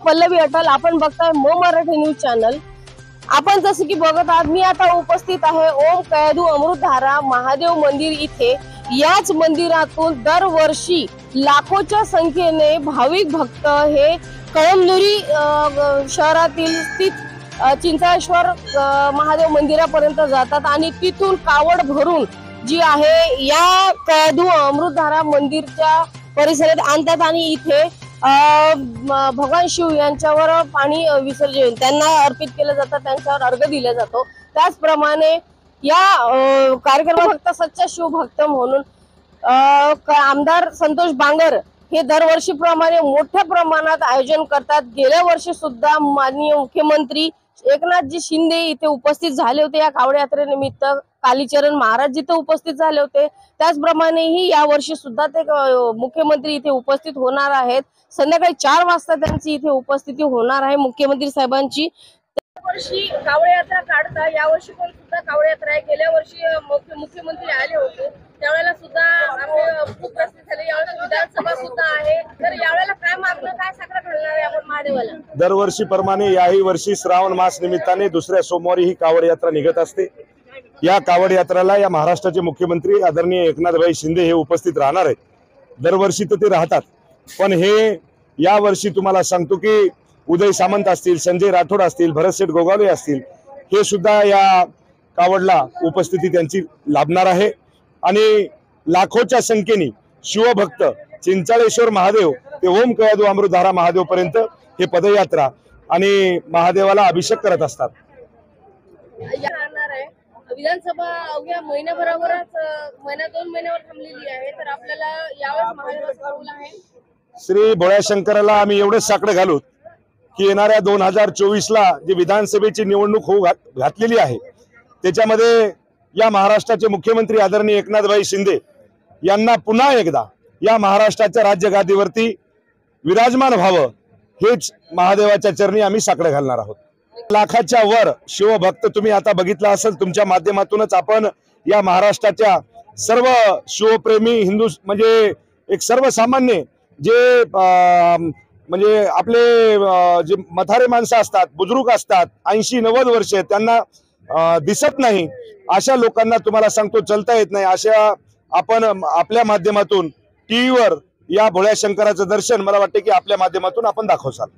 पल्लवी अटल, आपण बघताय मो मराठी न्यूज चॅनल। आपण जसं की बघत आहात, मी आता उपस्थित आहे ओम कयाधू अमृतधारा महादेव मंदिर इथे। याच मंदिरातून दरवर्षी लाखोच्या संख्येने भाविक भक्त हे कळमनुरी शहरातील स्थित चिंचाळेश्वर महादेव मंदिरापर्यंत जातात आणि तिथून कावड भरून जी आहे या कयाधू अमृतधारा मंदिरच्या परिसरात आणतात आणि इथे भगवान शिव यांच्यावर पाणी विसर्जन त्यांना अर्पित केलं जातं, त्यांच्यावर अर्घ दिला जातो। त्याचप्रमाणे या कार्यक्रमात भक्त सच्चा शिवभक्त म्हणून आमदार संतोष बांगर हे दरवर्षीप्रमाणे मोठ्या प्रमाणात आयोजन करतात। गेल्या वर्षी सुद्धा माननीय मुख्यमंत्री एकनाथजी शिंदे इथे उपस्थित झाले होते या कावड यात्रेनिमित्त। कालीचरण महाराज जिथे उपस्थित झाले होते, त्याचप्रमाणे ही या वर्षी सुद्धा ते मुख्यमंत्री इथे उपस्थित होणार आहेत। संध्याकाळी 4 वाजता त्यांची इथे उपस्थिती होणार आहे मुख्यमंत्री साहेबांची। वर्षी कावड यात्रा काढता, या वर्षी पण सुद्धा कावड यात्रा आहे। गेल्या वर्षी मुख्यमंत्री आले होते, त्यावेळेला सुद्धा आपले खूप प्रसिद्ध झाले। यावेळेला विधानसभा सुद्धा आहे, तर यावेळेला काय मागणं, काय साखर घालणार आहे आपण महादेवाला? दरवर्षी प्रमाणे याही वर्षी श्रावण मास निमित्ताने दुसऱ्या सोमवारी ही कावड यात्रा निघत असते। या कावड यात्रेला या महाराष्ट्राचे मुख्यमंत्री आदरणीय एकनाथभाई शिंदे हे उपस्थित राहणार आहेत। दरवर्षी तर ते राहतात, पण हे या वर्षी तुम्हाला सांगतो की उदय सामंत असतील, संजय राठोड असतील, भरतशेठ गोगावले असतील, हे सुद्धा या कावडला उपस्थिती त्यांची लाभणार आहे। आणि लाखोच्या संख्येने शिवभक्त चिंचाळेश्वर महादेव ते ओम कयाधू अमृतधारा महादेव पर्यंत हे पदयात्रा आणि महादेवाला अभिषेक करत असतात। विधानसभा अवघ्या महिन्याभरावरच महिना-2 महिन्यावर थांबलेली आहे, तर आपल्याला यावेळेस महादेवाचा कौल आहे। श्री भोळ्या शंकराला आम्ही एवढंच साकडं घालू की येणाऱ्या 2024ला जी विधानसभेची निवडणूक होऊ घातलेली आहे, त्याच्यामध्ये या महाराष्ट्राचे मुख्यमंत्री आदरणीय एकनाथभाई शिंदे यांना पुन्हा एकदा या महाराष्ट्राच्या राज्यगादीवरती विराजमान व्हावं, हेच महादेवाच्या चरणी आम्ही साकडं घालणार आहोत। लाखाच्या वर शिवभक्त तुम्ही आता बघितला असेल, तुमच्या माध्यमातूनच आपण या महाराष्ट्राच्या सर्व शिवप्रेमी हिंदू म्हणजे एक सर्वसामान्य जे म्हणजे आपले जे म्हातारे माणसं असतात, बुजुर्ग असतात, 80-90 वर्ष, त्यांना दिसत नाही अशा लोकांना तुम्हाला सांगतो चलता येत नाही, अशा आपण आपल्या माध्यमातून टीव्हीवर या भोळ्या शंकराचं दर्शन मला वाटतं की आपल्या माध्यमातून आपण दाखवसाल।